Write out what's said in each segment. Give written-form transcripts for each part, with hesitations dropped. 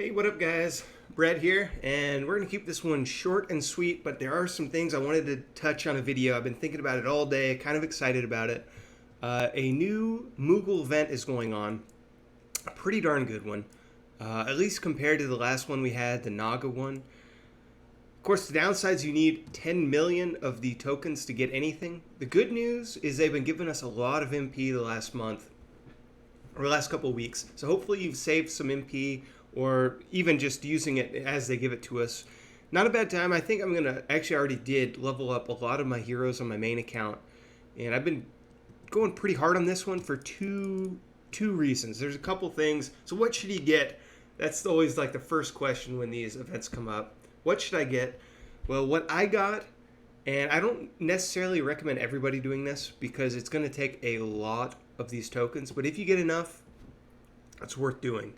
Hey, what up, guys? Brett here, and we're going to keep this one short and sweet, but there are some things I wanted to touch on a video. I've been thinking about it all day, kind of excited about it. A new Moogle event is going on, a pretty darn good one, at least compared to the last one we had, the Naga one. Of course, the downsides, you need 10 million of the tokens to get anything. The good news is they've been giving us a lot of MP the last month, or last couple of weeks, so hopefully you've saved some MP, or even just using it as they give it to us. Not a bad time. I think I'm going to, actually I already did level up a lot of my heroes on my main account. And I've been going pretty hard on this one for two reasons. There's a couple things. So what should you get? That's always like the first question when these events come up. What should I get? Well, what I got, and I don't necessarily recommend everybody doing this because it's going to take a lot of these tokens. But if you get enough, it's worth doing.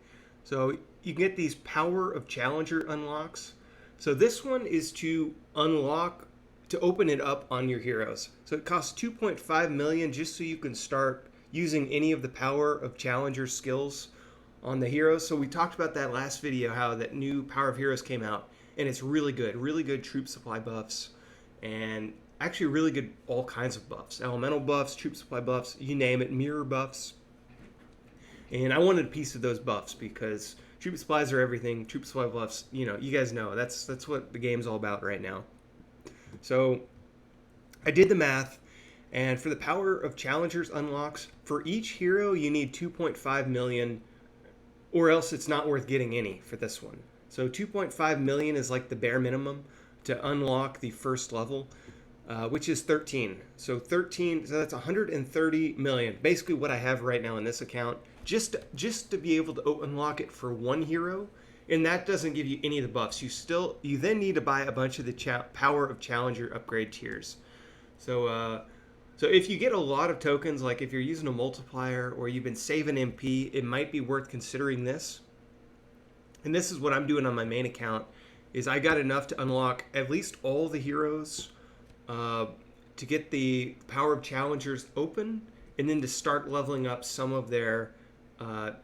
So you get these Power of Challenger unlocks. So this one is to unlock, to open it up on your heroes. So it costs 2.5 million just so you can start using any of the Power of Challenger skills on the heroes. So we talked about that last video, how that new Power of Heroes came out, and it's really good troop supply buffs, and actually really good all kinds of buffs, elemental buffs, troop supply buffs, you name it, mirror buffs. And I wanted a piece of those buffs because troop supplies are everything. Troop supply buffs, you guys know, that's what the game's all about right now. So I did the math, and for the Power of Challengers unlocks, for each hero you need 2.5 million, or else it's not worth getting any for this one. So 2.5 million is like the bare minimum to unlock the first level, which is 13. So that's 130 million. Basically what I have right now in this account, just to be able to unlock it for one hero, and that doesn't give you any of the buffs. You then need to buy a bunch of the Power of Challenger upgrade tiers. So if you get a lot of tokens, like if you're using a multiplier or you've been saving MP, it might be worth considering this. And this is what I'm doing on my main account, is I got enough to unlock at least all the heroes, to get the Power of Challengers open, and then to start leveling up some of their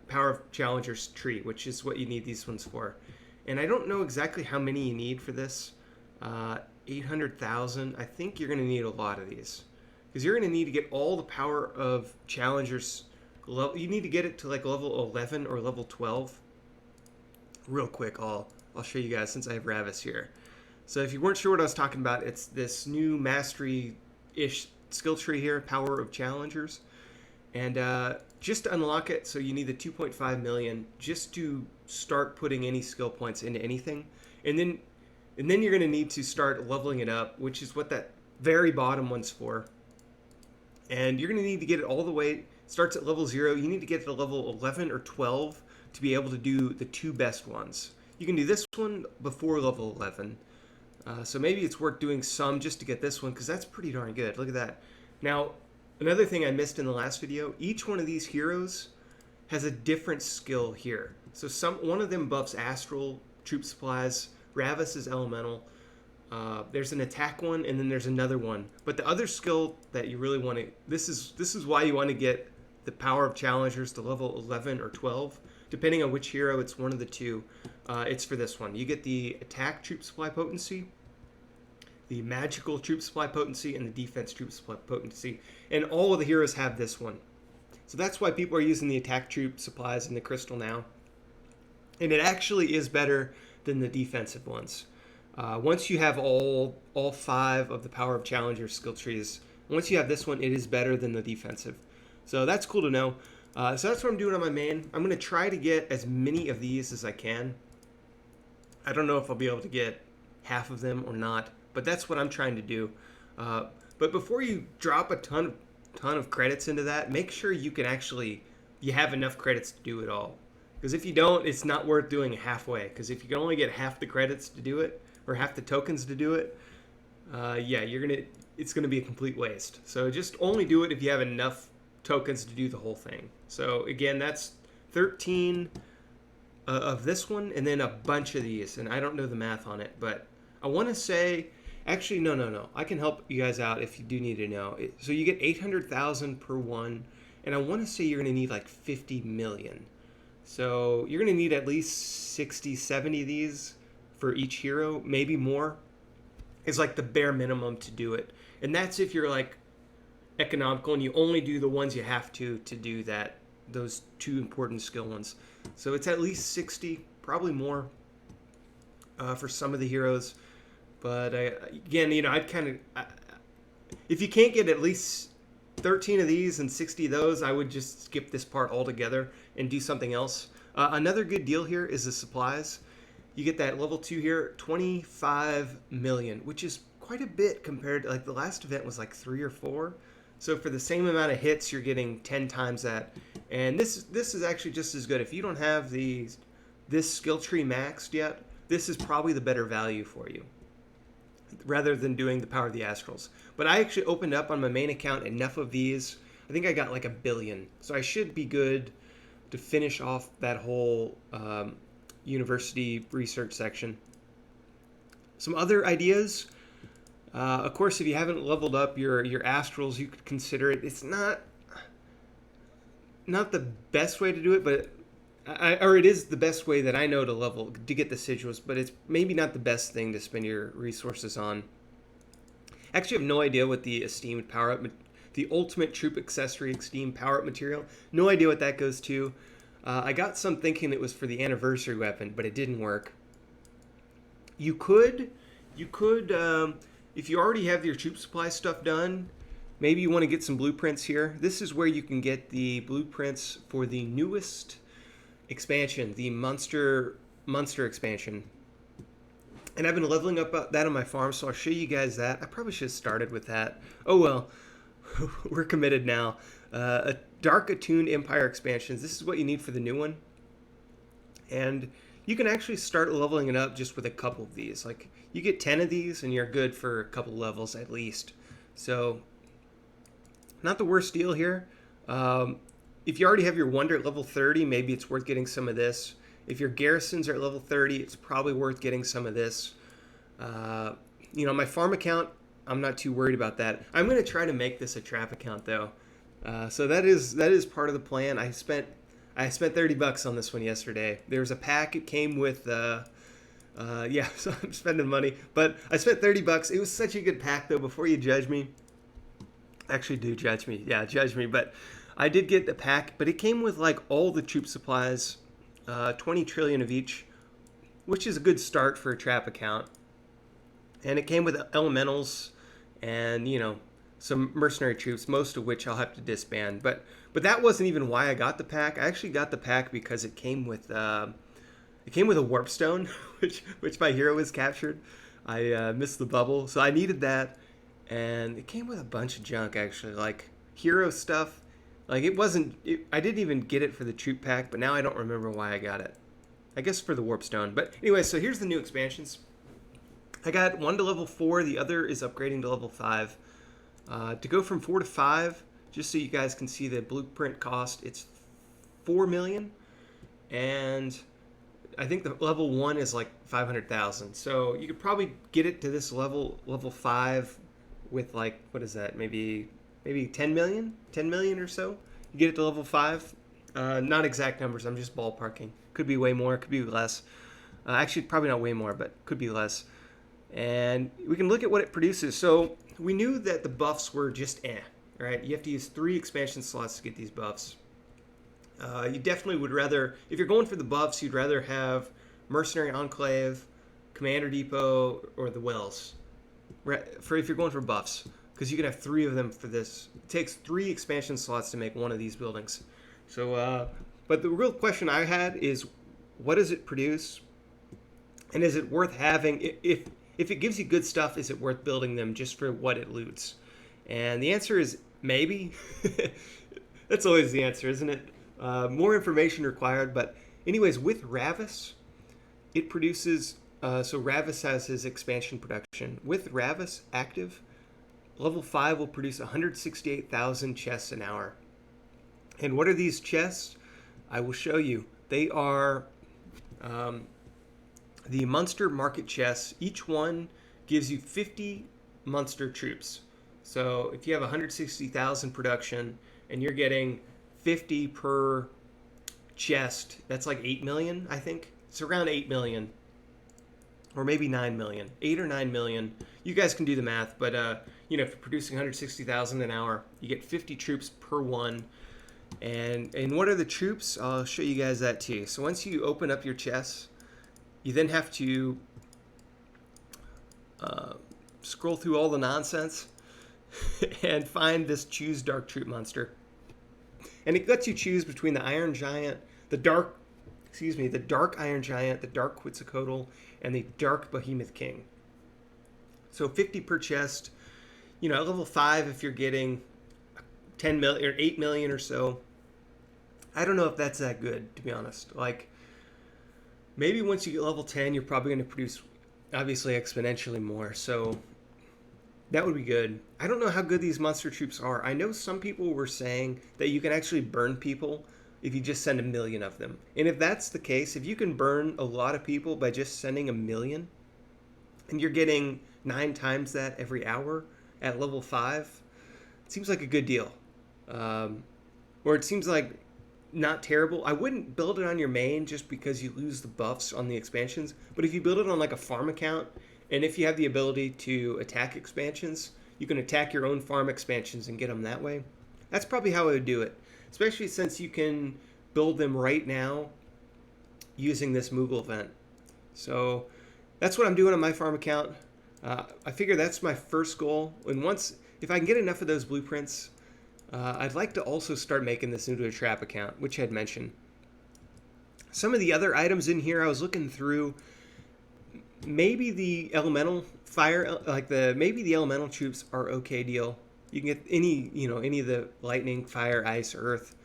Power of Challengers tree, which is what you need these ones for. And I don't know exactly how many you need for this. 800,000. I think you're going to need a lot of these, because you're going to need to get all the Power of Challengers. You need to get it to like level 11 or level 12. Real quick, I'll show you guys since I have Ravis here. So if you weren't sure what I was talking about, it's this new mastery-ish skill tree here, Power of Challengers. And just to unlock it, so you need the 2.5 million just to start putting any skill points into anything. And then you're going to need to start leveling it up, which is what that very bottom one's for. And you're going to need to get it all the way, it starts at level 0. You need to get to level 11 or 12 to be able to do the two best ones. You can do this one before level 11. So maybe it's worth doing some just to get this one, because that's pretty darn good. Look at that. Now, another thing I missed in the last video, each one of these heroes has a different skill here. So one of them buffs Astral, troop supplies, Ravis is elemental. There's an attack one, and then there's another one. But the other skill that you really want to, this is why you want to get the Power of Challengers to level 11 or 12. Depending on which hero, it's one of the two. It's for this one. You get the attack troop supply potency, the magical troop supply potency, and the defense troop supply potency. And all of the heroes have this one. So that's why people are using the attack troop supplies in the crystal now. And it actually is better than the defensive ones. Once you have all 5 of the Power of Challenger skill trees, once you have this one, it is better than the defensive. So that's cool to know. So that's what I'm doing on my main. I'm going to try to get as many of these as I can. I don't know if I'll be able to get half of them or not, but that's what I'm trying to do. But before you drop a ton of credits into that, make sure you have enough credits to do it all. Because if you don't, it's not worth doing it halfway. Because if you can only get half the credits to do it, or half the tokens to do it, it's going to be a complete waste. So just only do it if you have enough tokens to do the whole thing. So again, that's 13 of this one, and then a bunch of these, and I don't know the math on it, but I want to say, actually, no, I can help you guys out if you do need to know. So you get 800,000 per one, and I want to say you're going to need like 50 million. So you're going to need at least 60, 70 of these for each hero, maybe more, is like the bare minimum to do it. And that's if you're like economical and you only do the ones you have to do that, those two important skill ones. So it's at least 60, probably more for some of the heroes. But again, I'd kind of, if you can't get at least 13 of these and 60 of those, I would just skip this part altogether and do something else. Another good deal here is the supplies. You get that level 2 here, 25 million, which is quite a bit compared to, like, the last event was like 3 or 4. So for the same amount of hits, you're getting 10 times that. And this is actually just as good. If you don't have this skill tree maxed yet, this is probably the better value for you, rather than doing the Power of the Astrals. But I actually opened up on my main account enough of these. I think I got like 1 billion. So I should be good to finish off that whole university research section. Some other ideas. Of course, if you haven't leveled up your Astrals, you could consider it. It's not the best way to do it, but or it is the best way that I know to get the Sigils, but it's maybe not the best thing to spend your resources on. I actually have no idea what the esteemed power-up, the ultimate troop accessory esteemed power-up material, no idea what that goes to. I got some thinking it was for the anniversary weapon, but it didn't work. You could, if you already have your troop supply stuff done, maybe you want to get some blueprints here. This is where you can get the blueprints for the newest expansion, the Monster expansion. And I've been leveling up that on my farm, so I'll show you guys that. I probably should have started with that. Oh well, we're committed now. A Dark Attuned Empire expansions. This is what you need for the new one. And you can actually start leveling it up just with a couple of these. Like, you get 10 of these and you're good for a couple levels at least. So, not the worst deal here. If you already have your Wonder at level 30, maybe it's worth getting some of this. If your garrisons are at level 30, it's probably worth getting some of this. My farm account, I'm not too worried about that. I'm going to try to make this a trap account, though. So that is part of the plan. I spent $30 on this one yesterday. There was a pack. It came with so I'm spending money. But I spent $30. It was such a good pack, though. Before you judge me, actually do judge me. Yeah, judge me. But I did get the pack. But it came with like all the troop supplies, 20 trillion of each, which is a good start for a trap account. And it came with elementals and some mercenary troops, most of which I'll have to disband. But that wasn't even why I got the pack. I actually got the pack because it came with a warp stone, which my hero was captured. I missed the bubble, so I needed that, and it came with a bunch of junk actually, like hero stuff. Like I didn't even get it for the troop pack, but now I don't remember why I got it. I guess for the warp stone. But anyway, so here's the new expansions. I got one to level 4. The other is upgrading to level 5. To go from 4 to 5, just so you guys can see the blueprint cost, it's 4 million, and I think the level 1 is like 500,000. So you could probably get it to this level 5, with like, what is that? Maybe 10 million or so. You get it to level 5. Not exact numbers. I'm just ballparking. Could be way more. Could be less. Actually, probably not way more, but could be less. And we can look at what it produces. So we knew that the buffs were just right? You have to use 3 expansion slots to get these buffs. You definitely would rather, if you're going for the buffs, you'd rather have Mercenary Enclave, Commander Depot, or the Wells. If you're going for buffs, because you can have 3 of them for this. It takes 3 expansion slots to make one of these buildings. So, but the real question I had is, what does it produce? And is it worth having? If it gives you good stuff, is it worth building them just for what it loots? And the answer is maybe. That's always the answer, isn't it? More information required. But anyways, with Ravis, it produces... so Ravis has his expansion production. With Ravis active, level 5 will produce 168,000 chests an hour. And what are these chests? I will show you. They are... the Munster market chests. Each one gives you 50 Munster troops. So if you have 160,000 production and you're getting 50 per chest, that's like 8 million, I think. It's around 8 million. Or maybe 9 million. 8 or 9 million. You guys can do the math, but you know, if you're producing 160,000 an hour, you get 50 troops per one. And what are the troops? I'll show you guys that too. So once you open up your chest, you then have to scroll through all the nonsense and find this choose dark troop monster. And it lets you choose between the Iron Giant, the dark Iron Giant, the dark Quetzalcoatl, and the dark Behemoth King. So 50 per chest. You know, at level 5, if you're getting 10 million or 8 million or so, I don't know if that's that good, to be honest. Like, maybe once you get level 10, you're probably going to produce, obviously, exponentially more. So that would be good. I don't know how good these monster troops are. I know some people were saying that you can actually burn people if you just send 1 million of them. And if that's the case, if you can burn a lot of people by just sending 1 million, and you're getting 9 times that every hour at level 5, it seems like a good deal. Or it seems like not terrible. I wouldn't build it on your main just because you lose the buffs on the expansions. But if you build it on like a farm account, and if you have the ability to attack expansions, you can attack your own farm expansions and get them that way. That's probably how I would do it. Especially since you can build them right now using this Moogle event. So that's what I'm doing on my farm account. I figure that's my first goal. And once, if I can get enough of those blueprints, I'd like to also start making this into a trap account, which I had mentioned. Some of the other items in here, I was looking through. Maybe the elemental fire, maybe the elemental troops are okay deal. You can get any of the lightning, fire, ice, earth.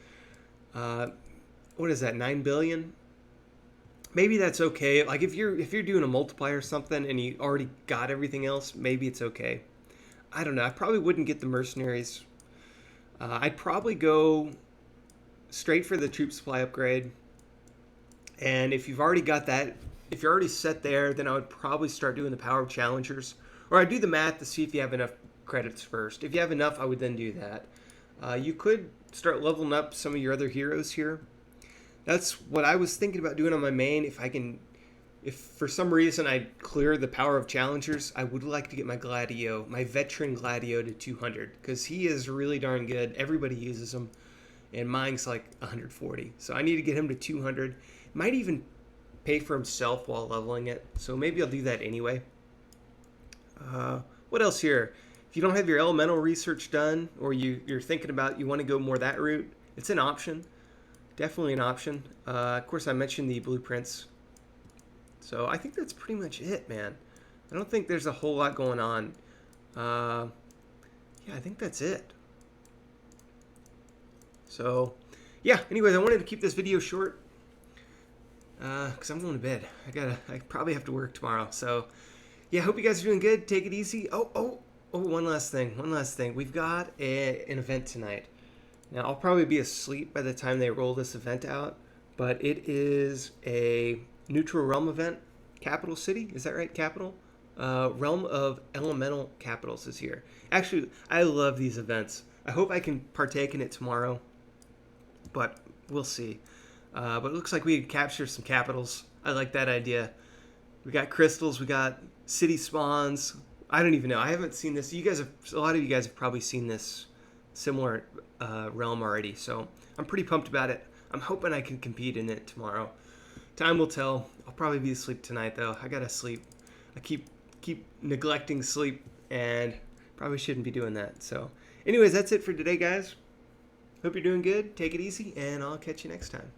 What is that? 9 billion. Maybe that's okay. Like if you're doing a multiplier or something and you already got everything else, maybe it's okay. I don't know. I probably wouldn't get the mercenaries. I'd probably go straight for the troop supply upgrade. And if you've already got that, if you're already set there, then I would probably start doing the power of challengers. Or I'd do the math to see if you have enough credits first. If you have enough, I would then do that. You could start leveling up some of your other heroes here. That's what I was thinking about doing on my main. If for some reason I clear the power of challengers, I would like to get my Gladio, my veteran Gladio to 200, because he is really darn good. Everybody uses him, and mine's like 140. So I need to get him to 200. Might even pay for himself while leveling it. So maybe I'll do that anyway. What else here? If you don't have your elemental research done, or you're thinking about you want to go more that route, it's an option. Definitely an option. Of course, I mentioned the blueprints. So I think that's pretty much it, man. I don't think there's a whole lot going on. Yeah, I think that's it. So, yeah, anyways, I wanted to keep this video short because I'm going to bed. I probably have to work tomorrow. So, yeah, hope you guys are doing good. Take it easy. Oh, one last thing. We've got an event tonight. Now, I'll probably be asleep by the time they roll this event out, but it is a neutral realm event. Capital City, is that right? Capital? Realm of Elemental Capitals is here. Actually, I love these events. I hope I can partake in it tomorrow, but we'll see. But it looks like we captured some capitals. I like that idea. We got crystals, we got city spawns. I don't even know. I haven't seen this. A lot of you guys have probably seen this similar realm already, so I'm pretty pumped about it. I'm hoping I can compete in it tomorrow. Time will tell. I'll probably be asleep tonight, though. I gotta sleep. I keep neglecting sleep, and probably shouldn't be doing that. So, anyways, that's it for today, guys. Hope you're doing good. Take it easy, and I'll catch you next time.